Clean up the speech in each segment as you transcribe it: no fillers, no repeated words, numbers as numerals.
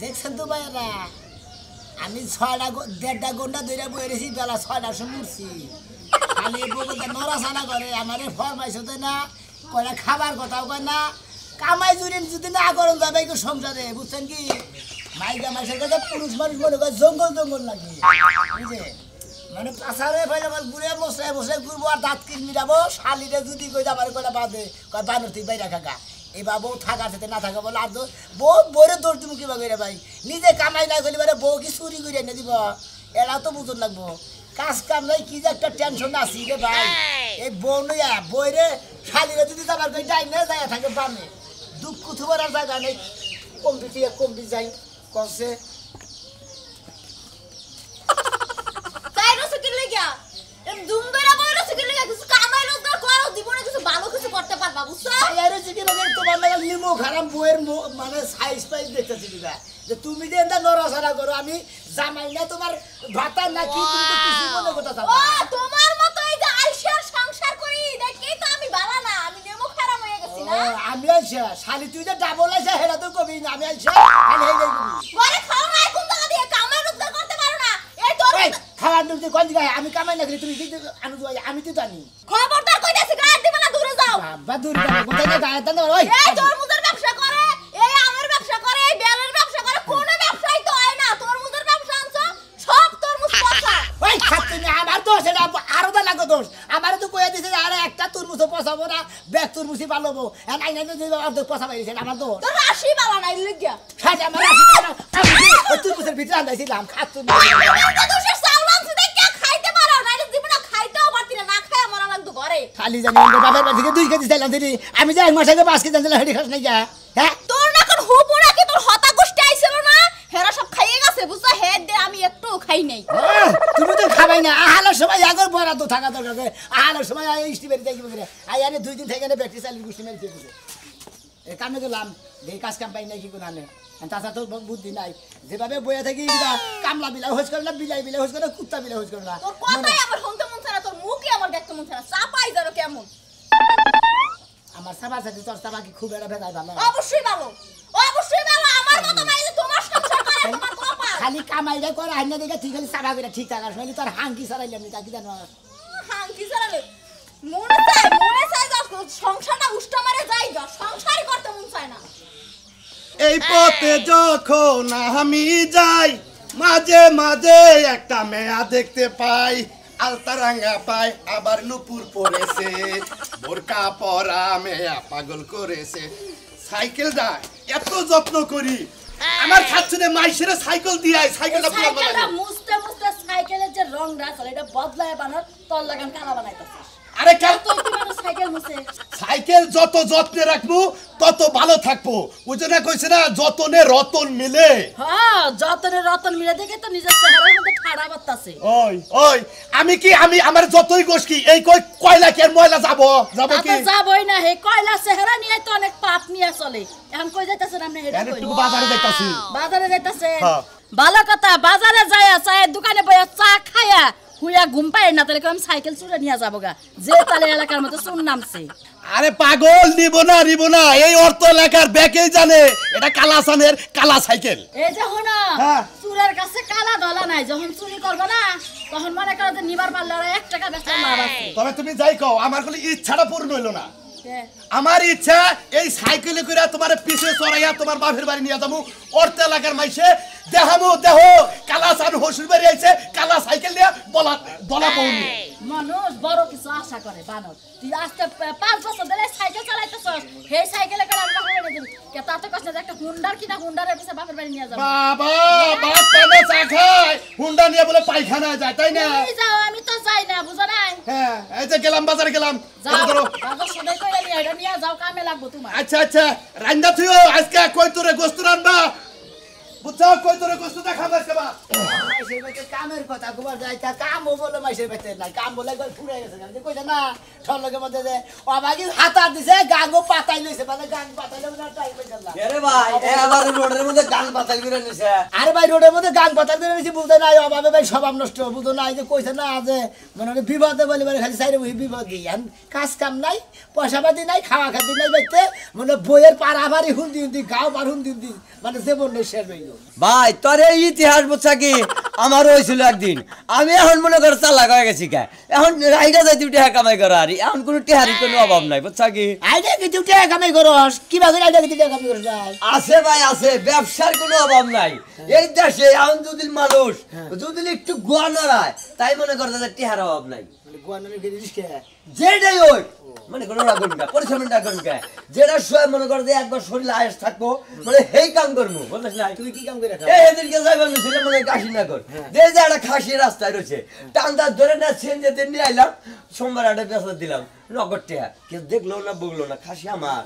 দেখছেন তো ভাইরা আমি 6টা ঘন্টা ধরে বয়ে রেছি বেলা 6টার সময় উঠছি খালি বউকে নড়াছাড়া করে আমারে ফরমাইছে তো না কয়টা খাবার কথাও কয় না কামাই জুড়ে যদি না করুন যাবে একটু সংসারে বুঝছেন কি মাইকা মাসের কাছে পুরুষ মানুষ মনে করে জঙ্গল জঙ্গল লাগে বুঝে মানে পাশারে ফেলে ঘুরে বসে ঘুরবো আর দাঁত কিন মিটাবো শালিরে যদি কই আমার কয়টা বাঁধে কয় বানর তুই বাইরে খাকা এবার বউ থাকা সাথে না থাকা বলে আর বউ বইরে দৌড় তুমি কিবা করে ভাই নিজে কামাই না করলে মানে বউ কি চুরি করে এনে দিব এরা তো বুঝুন লাগবো কাজ কাম নাই কি যে একটা টেনশন আছি রে ভাই এই বউ নইয়া বইরে শালিরে যদি যাবার কই যাই না যায় থাকে বামে দুঃখ থুবার আর জায়গা নেই কমবি যাই করছে তাই রসে কি লাগা এম দুম ধরে বই রসে কি লাগা কিছু কামাই রোজগার করো জীবনে কিছু ভালো কিছু করতে পারবা বুঝছো আরে কি লাগে তোমার লাগা লিমো খারাপ বইয়ের মানে সাইজ পাইজ দেখতেছি দিবা যে তুমি যে এটা নড়াছড়া করো আমি জামাই না তোমার ভাতা না কি কিন্তু কিছু মনে কথা থাকো ও তোমার মত এই যে আইসার সংসার করি দেখি তো আমি বালা না আমি নেমো খারাপ হয়ে গেছি না আমি আইসা শালি তুই যে ডাবল আইসা হেরা তো কবি না আমি আইসা আমি হেই যাই কবি ঘরে খাও না কোন টাকা দিয়ে কামাই রোজগার করতে পারো না এই তোর খাওয়ার নুতে কোন দিকে আমি কামাই না করি তুমি কি আমি তো জানি খবরদার কইতাছি গায়ে দিবা না দূরে যাও বাবা দূর যাও কোথায় গায়ে দাও ওই এই তরমুজের ব্যবসা করে এই আমের ব্যবসা করে এই বেলের ব্যবসা করে কোন ব্যবসাই তো হয় না তরমুজের ব্যবসা আনছো সব তরমুজ পচা ওই খাচ্ছি না আমার দোষ এটা আরো দা লাগো দোষ আমার তো কইয়া দিছে আরে একটা তরমুজ পচাবো না ব্যাগ তরমুজই পালবো আর আইনা তো অর্ধেক পচা পাইছে আমার দোষ তোর রাশি বালা নাই লাগিয়া সাথে আমার রাশি না ওই তরমুজের ভিতরে আনদাইছিলাম খাচ্ছি না এটা দোষের চাউল আনছি দেখে খাইতে পারো না এটা জীবনে খাইতেও পারতি না না খায় মরা লাগতো ঘরে খালি জানি বাবার বাড়ি থেকে 2 কেজি চাইলাম দিদি আমি যাই মাস আগে 5 কেজি আনছিলাম হেডি খাস নাই যা হ্যাঁ তোর না কোন হুপুরা কি তোর হতা গোষ্ঠী আইছিল না হেরা সব খাইয়ে গেছে বুঝছো হেড দে আমি একটু খাই নাই তুমি তো খাবাই না আহালের সময় আগর বরাদ্দ থাকা দরকার আহালের সময় স্টিমের দেখি বলে আই আনে 2 দিন থেকে না ব্যাটারি চালিয়ে গুষ্টি মেরে দিয়েছে এই কামে গেলাম এই কাজ কাম পাই নাই কি করে আনে তাছাড়া তো বুদ্ধি নাই যেভাবে বইয়া থাকি কামলা বিলাই হোজ করে না বিলাই হোজ করে কুত্তা বিলাই হোজ করে না তোর কথাই আমার শুনতে মন চায় না তোর মুখই আমার দেখতে মন চায় না চাপাই যারো কেমন আমার সাবার সাথে তোর সাবা কি খুব একটা ভেদাই ভালো অবশ্যই ভালো আমার মত মাইলে তোমার সংসার করে তোমার কপাল খালি কামাইটা করে আইনা দেখে তুই খালি সাবা করে ঠিক থাকার নইলে তোর হাঙ্কি সারাইলাম নি তা কি জানো হাঙ্কি সারালে মনে চায় যা সংসারটা উষ্টা মারে যাই যা সংসারই করতে মন চায় না এই পথে যখন আমি যাই মাঝে মাঝে একটা মেয়া দেখতে পাই আলতারাঙ্গা পাই আবার নুপুর পড়েছে বোরকা পরা মেয়া পাগল করেছে সাইকেল যায় এত যত্ন করি আমার খাচ্ছে মাইসের সাইকেল দিয়ে সাইকেলটা পুরো সাইকেলটা মুছতে সাইকেলের যে রং রাখল এটা বদলায় বানার তল লাগান কালা বানাইতাছে আরে কেন তুই মানুষ সাইকেল মুছে সাইকেল যত যত্নে রাখবো তত ভালো থাকবো ওই জন্য কইছে না যতনে রতন মিলে হ্যাঁ যতনে রতন মিলে দেখে তো নিজের চেহারার মধ্যে ঠাড়া বাতাছে ওই আমি আমার যতই গোস কি এই কয়লা কি আর ময়লা যাব কি যাবই না হে কয়লা চেহারা নিয়ে তো অনেক পাপ নিয়ে চলে এখন কই যাইতাছেন আপনি হেডা কই বাজারে যাইতাছি বাজারে যাইতাছেন হ্যাঁ ভালো কথা বাজারে যায়া চায়ের দোকানে বইয়া চা খায়া হুইয়া ঘুম পায় না তাহলে আমি সাইকেল চুরে নিয়ে যাবো গা যে তালে এলাকার মধ্যে চুন নামছে আরে পাগল নিব না এই অর্থ এলাকার ব্যাকেই জানে এটা কালাসানের কালা সাইকেল এই যে হনো হ্যাঁ। চুরের কাছে কালা দলা নাই যখন চুরি করবে না তখন মনে করো যে নিবার পারলে ওরা 1 টাকা বেচলে লাভ আছে তবে তুমি যাই কও আমার কোনো ইচ্ছাটা পূর্ণ হইল না কে? আমার ইচ্ছা এই সাইকেলে করে তোমার পিছে চড়াইয়া তোমার বাপের বাড়ি নিয়ে যাবো অর্থ এলাকার মাইসে দেহ কালাসান হসুর বাড়ি আইছে কালা সাইকেল নিয়ে দলা বউনি মানুষ বড় কিছু আশা করে বানর তুই আজকে 5 বছর ধরে সাইকেল চালাইতেছস সেই সাইকেলে করে আমি বাপের বাড়ি যাবি কে তাতে কষ্ট যে একটা হুন্ডার কিনা হুন্ডারের পিছে বাপের বাড়ি নিয়ে যাবো বাবা বাপ পানে চা খায় হুন্ডা নিয়ে বলে পায়খানা যায় তাই না তুমি যাও আমি তো যাই না বুঝো নাই হ্যাঁ এই যে গেলাম বাজারে গেলাম যাও ধরো বাজার সদাই কইরা নিয়ে এটা নিয়ে যাও কামে লাগবো তোমার আচ্ছা রান্দা থুইও আজকে কই তোরে গোস্ত রান্না বুঝছো কই তোরে কষ্ট দেখা যাচ্ছে বা মাইশের বাড়িতে কামের কথা গোবার যাইতা কামও বলে মাইশের বাড়িতে নাই কাম বলে একবার ফুরে গেছে আমি কইছে না ঠলকে মধ্যে যে অবাগি হাতা দিছে গাঙ্গো পাতাই লইছে মানে গাং পাতাইলে না টাইম পেছে না আরে ভাই এবার রোডের মধ্যে গান পাতাল করে নিছে আরে ভাই রোডের মধ্যে গাং পাতাই করে নিছি বুঝতে নাই অভাবে ভাই স্বভাব নষ্ট বুঝো নাই যে কইছে না যে মানে বিপদে বলে বলে খালি সাইরে বই বিপদ দিই কাজ কাম নাই পয়সা পাতি নাই খাওয়া খাতি নাই বাইতে মানে বইয়ের পারাবারি হুন্দি হুন্দি গাও পার হুন্দি হুন্দি মানে জীবন নেই শেষ হইল ভাই তোর এই ইতিহাস বুঝছা কি আমার হয়েছিল একদিন আমি এখন মনে করে চালাক হয়ে গেছি কা এখন রাইডা যাই টিহা কামাই করা আর এখন কোনো টিহারি কোনো অভাব নাই বুঝছা কি আইডা কি তুই টাকা কামাই করস কিবা করে আইডা কি টাকা কামাই করস ভাই আছে ভাই আছে ব্যবসার কোনো অভাব নাই এই দেশে এখন যদি মানুষ যদি একটু গোয়া নড়ায় তাই মনে করে তাদের টিহার অভাব নাই গোয়ানের গেলি রিস্কে যেটাই ওই মানে কোনো রাখুন কা পরিশ্রমটা করুন কা যেটা সবাই মনে করে যে একবার শরীরে আয়েস থাকবো মানে সেই কাম করবো বুঝলিস না তুই কি কাম করে খাস এই এদেরকে যাইবার ছিল মনে কাশি না কর যে যে একটা খাসি রাস্তায় রয়েছে টান্দা ধরে না ছেন যেতে নিয়ে আইলাম সোমবার একটা পেঁচা দিলাম নগদ টিয়া কেউ দেখলো না বুগলো না খাসি আমার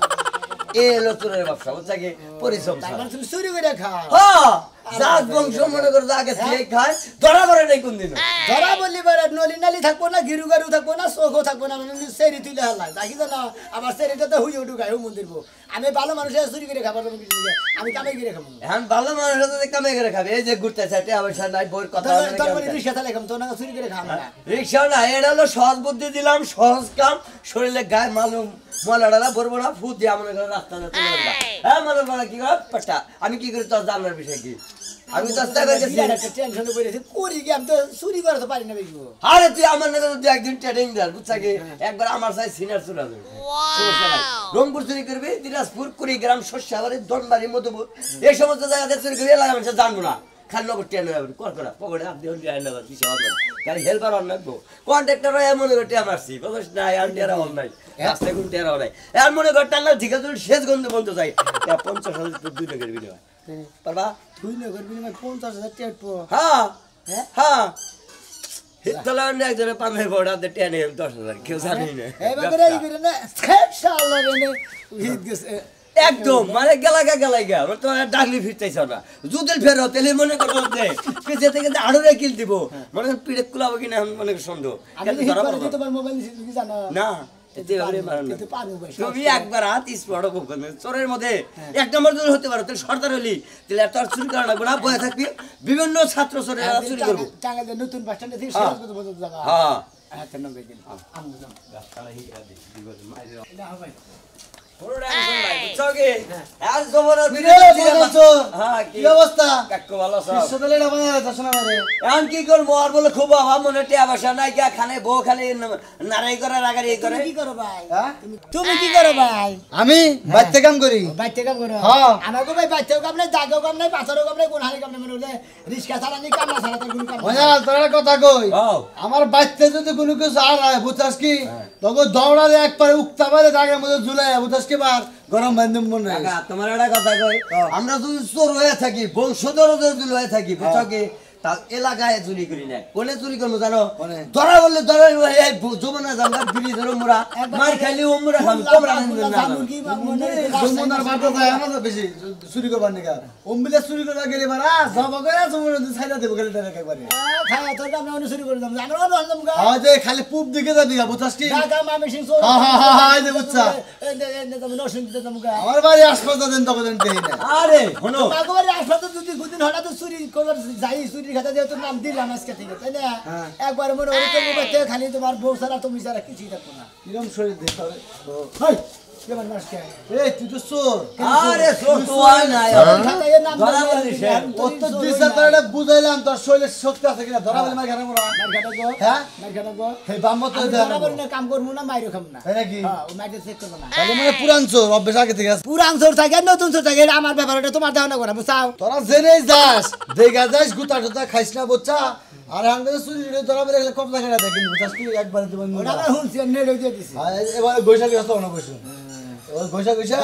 এ এলো চোরের ব্যবসা বুঝছা কি পরিশ্রম তার ছাড়া। মানে তুমি চুরি করে খাও হ্যাঁ জাত বংশ মনে করে আগে থেকে খায় ধরা পড়ে নাই কোনদিন ধরা বললি বারে নলি নালি থাকবো না গিরু গারু থাকবো না চোখও থাকবো না মানে সেরি তুলে হাল্লা দেখি তো না আমার সেরিটা তো হুই উঠু গায়ে মন্দির আমি ভালো মানুষের চুরি করে খাবার আমি কামাই করে খাবো এখন ভালো মানুষ হতে কামে করে খাবে এই যে ঘুরতে চাইতে অবশ্য নাই বইয়ের কথা তোর মানে রিক্সা চালাই খাম তো না চুরি করে খাবো না রিক্সা না এটা হলো সহজ বুদ্ধি দিলাম সহজ কাম শরীরে গায়ে মালুম মলাডালা ভরবো না ফু দিয়া মনে করে রাস্তা হ্যাঁ মনে করে কি করে পাটা আমি কি করি তোর জানার বিষয় কি আমি তো টেনশনে পড়েছি করি কি আমি তো চুরি করে তো পারি না বেশি আরে তুই আমার নাকি তুই একদিন ট্রেনিং দেন বুঝছা কি একবার আমার সাথে সিনিয়র চলে যাবে রংপুর চুরি করবি দিনাজপুর কুড়িগ্রাম শস্যাবাড়ি দনবাড়ি মধুপুর এই সমস্ত জায়গাতে চুরি করবি এলাকা মানুষ জানবো না খালি নগর ট্রেন হবে কর করা পকেটে আপনি নেবার কিছু হবে না গাড়ি হেল্পার অন রাখবো কন্ট্রাক্টর এমন করে টেয়া মারছি বুঝছ না আর টেরা অন নাই রাস্তায় কোন টেরা নাই এর মনে কর টান্না ঠিক আছে শেষ গন্ধ বন্ধ চাই 50,000 দুই টাকার বিনিময় পারবা তুই না করবি না 50,000 টাকা পো হ্যাঁ হ্যাঁ তাহলে একজনে পামের বড়া টেনে 10,000 কেউ জানি না এবারে এই করে না ইনশাআল্লাহ রে হিট গেছে একদম মানে গেলাগা আমার তো ডাকলি ফিরতেছ না জুতেল ফেরো তেলে মনে করবো যে পিছে থেকে যে আড়ো রে কিল দিব মনে পিড়ে কুলাবো কিনা মনে সন্দেহ আমি হিট করে দিই তোমার মোবাইল কি জানো না এতে এবারে মারন না কিন্তু পারবো ভাই তুমি একবার হাত স্পট করবে চোরের মধ্যে এক নম্বর যদি হতে পারো তাহলে সর্দার হলি তাহলে এত আর চুরি করা লাগবে না বয়ে থাকবি বিভিন্ন ছাত্র চোরেরা চুরি করবো টাঙ্গাইলে নতুন বাস স্ট্যান্ডে থেকে শেষ করতে বলতে যাবা হ্যাঁ হ্যাঁ তো নবে দিন আমু যাম না ভাই কি করবো আর বলে খুব অভাব মনে টিয়া বাসা নাই গিয়া খানে বউ খালি নারাই করে রাগারি করে কি করো ভাই তুমি কি করো ভাই আমি বাইতে কাম করি বাইতে কাম করো হ্যাঁ। আমাকে ভাই বাইতেও কাম নাই দাগেও কাম নাই পাথরেও কাম নাই কোন হারি কাম নাই মানে রিস্কা চালানি কাম না চালাতে কোনো কাম নাই মজা তোরা কথা কই হ্যাঁ। আমার বাইতে যদি কোনো কিছু আর হয় বুঝছস কি তখন দৌড়ালে একবারে উক্তা পারে দাগের মধ্যে ঝুলে বুঝছস কি বার গরম বান্ধব মনে হয় কাকা, তোমার একটা কথা কই আমরা যদি চোর হয়ে থাকি বংশধর যদি হয়ে থাকি বুঝছো কি তা এলাকায় চুরি করি না কোনে চুরি করবো জানো ধরা বললে ধরা যমুনা জানলা বিড়ি ধরো মোরা মার খাইলে ও মোরা খাবো তোমরা না জমুনার বাটা যায় আমাদের বেশি চুরি করবার নিকা অম্বিলে চুরি করবা গেলে মারা জব করে জমুনা ছাইরা দেব গেলে ডাইরেক্ট একবারে খায়া তোর কাম না শুরু করে দাম জানো না জানো মুগা হ্যাঁ যে খালি পুপ দিকে যাবি বুঝছস কি ঢাকা মামি সিং সো হ্যাঁ এই যে বুঝছা এই তুমি নসিন দিতে মুগা আমার বাড়ি হাসপাতাল দেন তখন দেই না আরে শোনো মাগবারে হাসপাতাল যদি দুদিন হলা তো চুরি করবার যাই চুরি খাতা দিয়ে তোর নাম দিলাম আজকে থেকে তাই না একবার মনে হলো তোর মুখে খালি তোমার বউ সারা তুমি সারা কিছুই থাকবো না কিরম শরীর দেখতে হবে হাই কেমন মাসকে এই তুই তো চোর আরে চোর তো হয় না খাতায় নাম ধরা বলি সে অত দিশা তোরা বুঝাইলাম তোর শরীরে শক্তি আছে কিনা ধরা বলে মার ঘরে মোরা হ্যাঁ হে বাম্মা তো কাম করবো না মাইরো খাম না তাই নাকি হ্যাঁ ও মাইরে চেক করবো না তাহলে মানে পুরান চোর অভ্যাস আগে থেকে আছে পুরান চোর থাকে নতুন চোর থাকে এটা আমার ব্যাপার এটা তোমার ধারণা করা বুঝাও তোরা জেনে যাস দেখা যাস গুতা টুতা খাইস না বুঝছা আর হাঙ্গে চুরি ধরা বলে কবজা করে দেয় কিন্তু বুঝছস কি একবার দিবেন ওটা আমার হুনছি আমি নেড়ে দিয়ে দিছি এবারে গৈসা গেছ তো না বসু ওই গৈসা গৈসা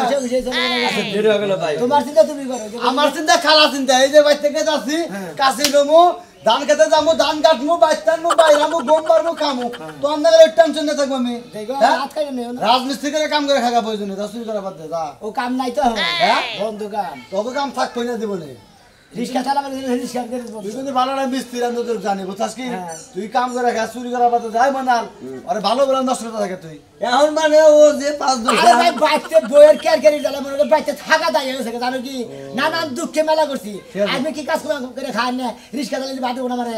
দেরি হয়ে গেল ভাই তোমার চিন্তা তুমি করো আমার চিন্তা খালা চিন্তা এই যে বাইর থেকে যাচ্ছি কাশি নমু ধান খেতে যাবো ধান কাটমু বাইতামু বাইরামু গম মারমু খামু তো আপনাদের ওই টেনশন না থাকবো আমি দেখো হ্যাঁ? হাত খাইলে নেও না রাজমিস্ত্রি করে কাম করে খাগা প্রয়োজন নেই চুরি করা বাদ দে যা ও কাম নাই তো হ্যাঁ? বন্ধ কাম তোকে কাম থাকবো না জীবনে রিক্সা চালাবে রিক্সা করে তুই কিন্তু ভালো না মিস্ত্রি আমি তো জানি বুঝছস কি তুই কাম করে খা চুরি করা বাদ যাই মানাল আরে ভালো বলে নষ্ট করতে থাকে তুই এখন মানে ও যে 5-10 আরে ভাই বাইতে বইয়ের কেয়ার দিলাম মনে বাইতে থাকা দাই গেছে জানো কি নানান দুঃখে মেলা করছি আমি কি কাজ করে খাই না রিক্সা চালালে বাদে ওনা মারে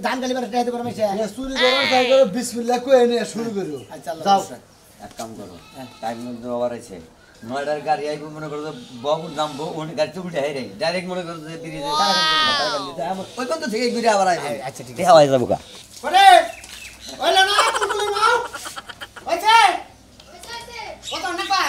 ধান গালি বারে টাইতে করে মেছে চুরি করার তাই করে বিসমিল্লাহ কই নে শুরু করো যাও এক কাম করো টাইম মধ্যে ওভার আছে 9টার গাড়ি আইবো মনে করো বহু নামবো ওই গাড়িতে উঠে আইরে ডাইরেক্ট মনে করো যে ব্রিজে টাকা ওই কোন থেকে ঘুরে আবার আইবে আচ্ছা ঠিক আছে হাওয়াই যাবো কা ওরে ওইলা না তুলতুলি নাও ওইছে কত না পা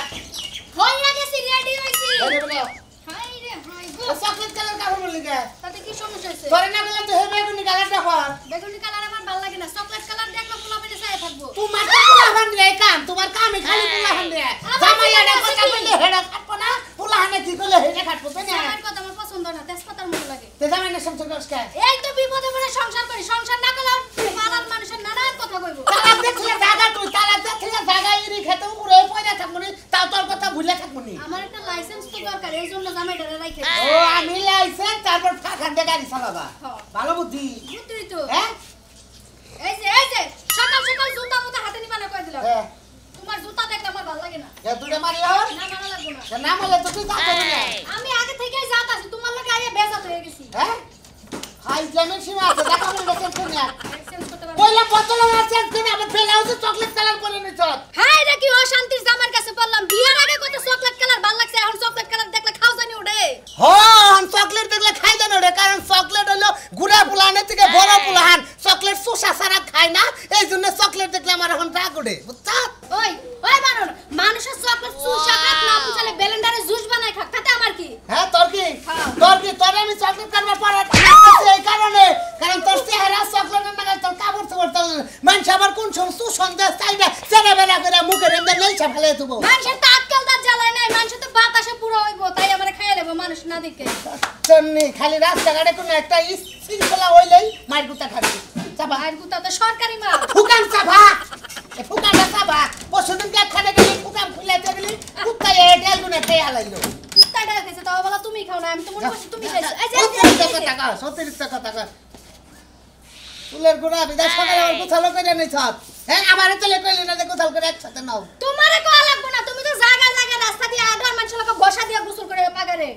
হইয়া গেছি রেডি হইছি ওরে বলো হাই রে হাই গো চকলেট কালার কাপড় বলি কে তাতে কি সমস্যা হইছে তোরে না বললাম তো হে বেগুনি কালারটা কর বেগুনি কালার আমার ভালো লাগে না চকলেট কালার দেখলে পোলা পেটে চাই থাকবো তোমার তো পোলাহান রে কাম তোমার কামে খালি পোলাহান রে জামাইয়াটা কথা বললে হেডা কাটবো না পোলাহানে কি করলে হেডা কাটবো তাই না আমার কথা আমার পছন্দ না তেজপাতার মতো লাগে তে জামাইনা সংসার করছ কে এই তো বিপদে পড়ে সংসার করি সংসার না করলে পাড়ার মানুষের নানান কথা কইবো তালাক দেখলে জায়গা তুই তালাক দেখলে জায়গা ইরি খেতে উপরে পয়রা থাকবো নি তাও তোর কথা ভুলে থাকবো নি আমার একটা লাইসেন্স তো দরকার এই জন্য জামাইটারে রাইখে ও আমি লাইসেন্স তারপর ফাঁকান দিয়ে গাড়ি চালাবা হ্যাঁ। ভালো বুদ্ধি বুঝতেই তো হ্যাঁ এই যে সকাল সকাল জুতা মুতা হাতে নিবানা কই দিলাম হ্যাঁ তোমার জুতা দেখলে আমার ভালো লাগে না এ দুটো মারি হর না ভালো লাগবে না না বলে তো তুই যাতে না আমি আগে থেকেই জাত আছি তোমার লগে আইয়া বেজাত হয়ে গেছি হ্যাঁ হাই জামের সীমা আছে দেখা মনে গেছে শুনে লাইসেন্স করতে পারবো কইলা বোতল আছে তুমি আমার ফেলাউছে চকলেট কালার করে নিছ হাই রে কি অশান্তির জামার কাছে পড়লাম বিয়ার আগে কত চকলেট কালার ভালো লাগছে এখন চকলেট কালার দেখলে খাও জানি ওঠে হন চকলেট দেখলে খাই দেন ওরে কারণ চকলেট হলো গুড়া পুলাহান থেকে বড় পুলাহান চকলেট সুসা সারা খায় না এই জন্য চকলেট দেখলে আমার এখন রাগ ওঠে বুঝছা ওই ওই বানর মানুষের চকলেট চুষা খাক না মুছালে ব্লেন্ডারে জুস বানায় খাক তাতে আমার কি হ্যাঁ তোর কি তোর আমি চকলেট কাটবার পরে এই কারণে কারণ তোর চেহারা চকলেটের নাগাল তোর কাপড় চোপড় তোর মানুষ আবার কোন সমস্ত সন্দেহ চাইবে চেনা বেলা করে মুখের এমনি নেই ফেলে দেবো মানুষের তো আজকাল তার জ্বালায় নাই মানুষের তো বাতাসে পুরো হইব তাই আমার খাইয়ে নেবো মানুষ না দেখে তেমনি খালি রাস্তাঘাটে কোনো একটা শৃঙ্খলা হইলেই মায়ের গুতা খাবি চাপা আর গুতা তো সরকারি মাল ফুকান চাপা ফুকানটা চাপা পরশুদিন খানে গেলি ফুকান খুলাইতে গেলি কুত্তায় ডেল গুনে খেয়ে হালাইলো কুত্তাটা খেয়েছে তাও বলা তুমি খাও না আমি তো মনে করছি তুমি খাইছো এই যে সত্যি টাকা ফুলের গোড়া বিদায় সকালে আমার গোছালো করে নিছ হ্যাঁ আমার চলে কইলি না যে গোছাল করে একসাথে নাও তোমারে কোয়া লাগবে না তুমি তো জায়গা জায়গা রাস্তা দিয়ে আধার মানুষের লোক বসা দিয়ে গোসল করে পাগারে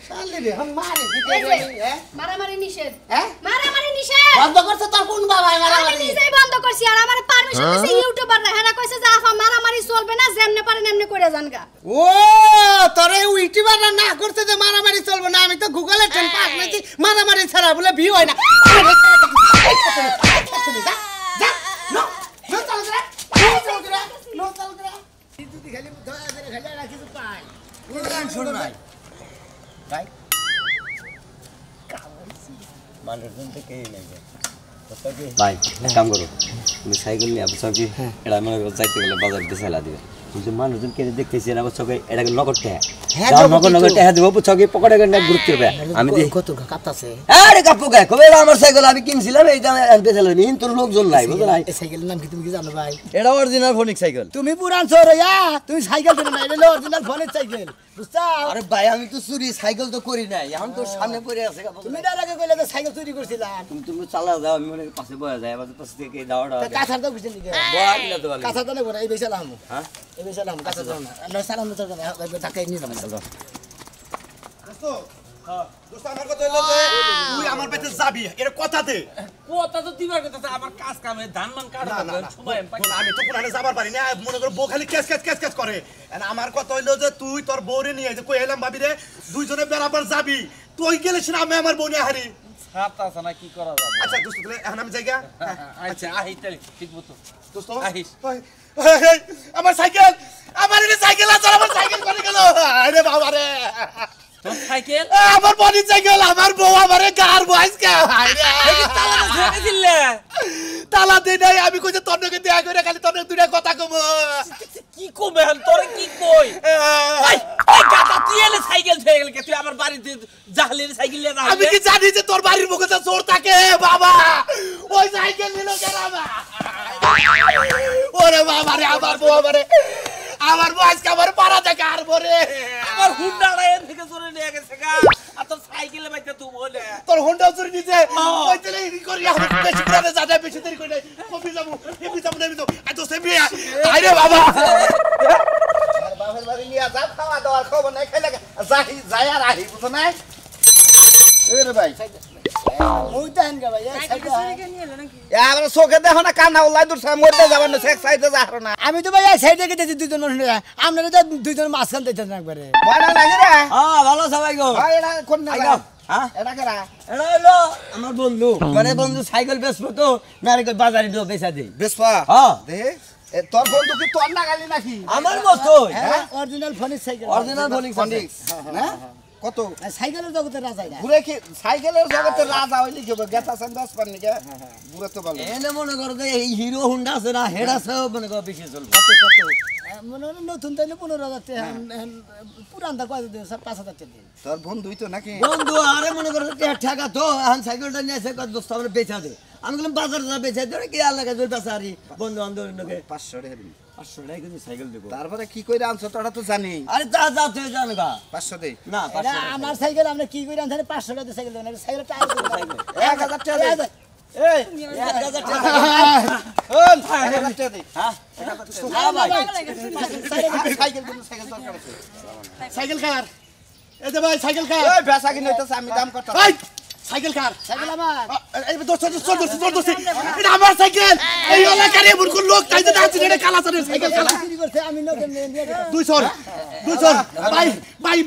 শালি রে হন মারে দিতে এই যে, গেলি হ্যাঁ মারামারি নিষেধ হ্যাঁ মারামারি নিষেধ বন্ধ করছে তোর কোন বাবা আমি মারামারি নিজেই বন্ধ করছি আর আমার পারমিশন দিছে ইউটিউবার না হেরা কইছে যে আফা মারামারি চলবে না যেমনে পারেন এমনি কইরা জানগা ও তোরে ইউটিউবার না করতে যে মারামারি চলবে না আমি তো গুগলে টেন পাস নাকি মারামারি ছাড়া বলে ভিউ হয় না যা নো নো চল করে নো চল করে তুই খালি দয়া করে খালি রাখিস পাই শুন নাই ভাই মানুষজন থেকে নাই ভাই এক কাম করো তুমি সাইকেল নিয়ে বুঝছো কি এটা মনে করো যাইতে গেলে বাজার দিয়ে চালা দিবে কিন্তু মানুষজন কে দেখতেছি না বুঝছো কি এটাকে নগরতে হ্যাঁ নগর টাকা দিব বুঝছো কি পকেটে করে ঘুরতে হবে আমি দেখি কত কাপতাছে আরে কাপু গায় কবে আমার সাইকেল আমি কিনছিলাম এই দামে আনতে চাইলো নি তোর লোকজন নাই বুঝছো না এই সাইকেলের নাম কি তুমি কি জানো ভাই এটা অরিজিনাল ফোনিক সাইকেল তুমি পুরান সরয়া তুমি সাইকেল দিন না এটা অরিজিনাল ফোনের সাইকেল বুঝছো আরে ভাই আমি তো চুরি সাইকেল তো করি নাই এখন তোর সামনে পড়ে আছে তুমি তার আগে কইলে যে সাইকেল চুরি করছিলাম তুমি চালা যাও আমি মনে পাশে বয়া যায় আবার পাশে থেকে দাওড়া তা কাছার দাও কিছু নিকে বয়া দিলা তো ভালো কাছার দাও না এই বেশালাম হ্যাঁ এই বেশালাম কাছার দাও না নয় সালাম তো তাকে নিয়ে নাও দোস্ত দোস্ত আমার কথা হলো যে তুই আমার পেতে যাবি এর কথা দে কথা তো দিবার কথা আছে, আমার কাজ কামে ধান মান কাটা না, না, না। সময় আমি পাই শোন, আমি তো কোনখানে যাবার পারি না মনে করো বউ খালি ক্যাচ করে আর আমার কথা হইলো যে তুই তোর বউরে নিয়ে যে কই এলাম ভাবি রে দুইজনে বেড়াবার যাবি তুই গেলিস না আমি আমার বউ নিয়ে হারি ছাড় আছে না কি করা যাবে আচ্ছা দোস্ত তাহলে এখন আমি জায়গা আচ্ছা আহি তাহলে ঠিক মতো দোস্ত আহিস। আমার সাইকেল আমার এই সাইকেল আছে আমার সাইকেল করে গেল আরে বাবা রে তোর সাইকেল আমার বডি সাইকেল আমার বউ আমারে কার বয়স কে আরে তালা তো ঝেড়ে দিলে তালা দে নাই আমি কইতে তোর নাকি দেয়া করে খালি তোর দুইটা কথা কব কি কবে হন তোরে কি কই এই এই গাটা তুই এলে সাইকেল হয়ে গেল কে তুই আমার বাড়িতে জাহলের সাইকেল নিয়ে আমি কি জানি যে তোর বাড়ির মুখে তো চোর থাকে বাবা ওই সাইকেল নিল কেন ওরে বাবা রে আমার বউ আমার বয়স কে আমার পাড়া থেকে আর বরে আমার হুন্ডাটা এর থেকে চলে নিয়ে গেছে গা আর তোর সাইকেল সাইকেলে বাইতে তুই বলে তোর হোন্ডা চুরি দিছে ওই তেলে ই করি আমি বেশি করে যা বেশি দেরি করে কপি যাবো এমনি যাবো আই তো সেমি আইরে বাবা আর বাপের বাড়ি নিয়ে যা খাওয়া দাওয়ার খবর নাই খাইলে যাই আর আহি বুঝো না এ রে ভাই ওই তো হেনকা ভাই এক সাইডে এবার চোখে দেখো না কান্না উল্লাই দূর মরতে যাবেন না সেক সাইডে যা না আমি তো ভাই এক সাইডে গেছি দুইজন মানুষ আপনারা তো দুইজন মাঝখান দিতেন একবারে ময়না লাগে রে ভালো সবাই গো ভাই এটা কোন না হ্যাঁ এটা কেরা এটা হলো আমার বন্ধু মানে বন্ধু সাইকেল বেচবো তো নারিকেল বাজারে তো বেচা দেই বেসপা হ্যাঁ দেখে তোর বন্ধু কি তোর না গালি নাকি আমার মতো original Phoenix cycle original Phoenix ফনিক্স হ্যাঁ কত সাইকেলের জগতের রাজা এটা ঘুরে কি সাইকেলের জগতে রাজা হইলি কি হবে গেতা সেন 10 পার নিকে ঘুরে তো ভালো এনে মনে করো যে এই হিরো হুন্ডা আছে না হেড আছে মনে করো বেশি চলবে কত কত মনে হয় নতুন তাইলে 15,000 টাকা পুরানটা কত দিন 5,000 টাকা দিন তোর বন্ধুই তো নাকি বন্ধু আরে মনে করো যে ঠেকা তো এখন সাইকেলটা নিয়ে এসে কত দোস্ত আমরা বেচা দে আমি বললাম বাজারে যা বেচা দে কি আল্লাহ কাছে বেচারি বন্ধু বান্ধব লোকে 500 টাকা দিবি 500 টাকা কিন্তু সাইকেল দেবো তারপরে কি কইরা আনছ তোরা তো জানি আরে যা যা তুই জান গা 500 দেই না এটা আমার সাইকেল আমরা কি করে আনতে 500 টাকা সাইকেল দেন সাইকেল টায়ার 1000 টাকা দে এই 1000 টাকা ওন 1000 টাকা দে হ্যাঁ সাইকেল কিন্তু সাইকেল দরকার আছে সাইকেল কার এই যে ভাই সাইকেল কার এই বেচা কিনে হইতাছে আমি দাম কত এই সাইকেল কার সাইকেল আমার এই দোস্ত এটা আমার সাইকেল এই এলাকার এমন কোন লোক তাই যে আছে এটা কালা চলে সাইকেল কালা চুরি করতে আমি নতুন নিয়ে দিতাম 200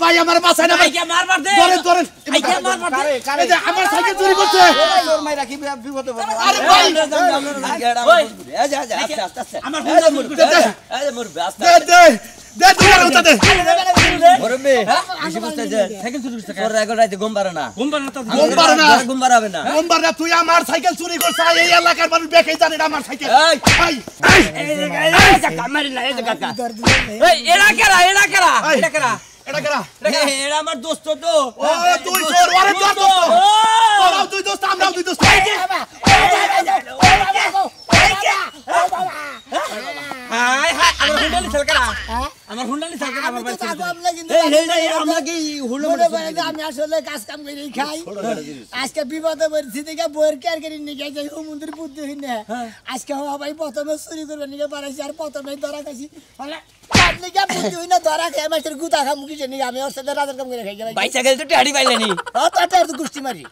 ভাই আমার বাসায় না ভাই আইকে মারবার দে ধরেন আইকে মারবার দে এই যে আমার সাইকেল চুরি করছে তোর মাইরা কি বিপদে পড়বে আরে ভাই আমার হুন্ডা চুরি করছে দে তোমার উঠা দে সাইকেল চুরি করছে গোমবার না তুই আমার সাইকেল চুরি করছিস এই এলাকার মানুষ বেকাই জানে না আমার সাইকেল ভাই এই এরা কেরা এটা কেরা এরা আমার দোস্ত তো ও তুই চোর ওরে তোর দোস্ত তোরাও তুই দোস্ত আমরাও তুই দোস্ত হাই হাই আমার হুন্ডা লিছাল কেরা আমার হুন্ডা লিছাল কেরা আমার আমি তো বাড়ি তাকো আমলা কিন্তু আমরা কি হুলো মনে করে যে আমি আসলে কাজ কাম করে খাই আজকে বিপদে পড়ছি দেখে বইয়ের কেয়ার করে নিয়ে যাই হুমন্দির বুদ্ধি হই না আজকে হওয়া ভাই প্রথমে চুরি করবে নিয়ে পারাইছি আর প্রথমে ধরা খাইছি আপনি কে বুদ্ধি হই না ধরা খাই মাছের গুতা খাম কিছু নিয়ে আমি ওর সাথে রাজার কাম করে খাই ভাই সাইকেল তো টাড়ি পাইলেনি তাতে আর তো গুষ্টি মারি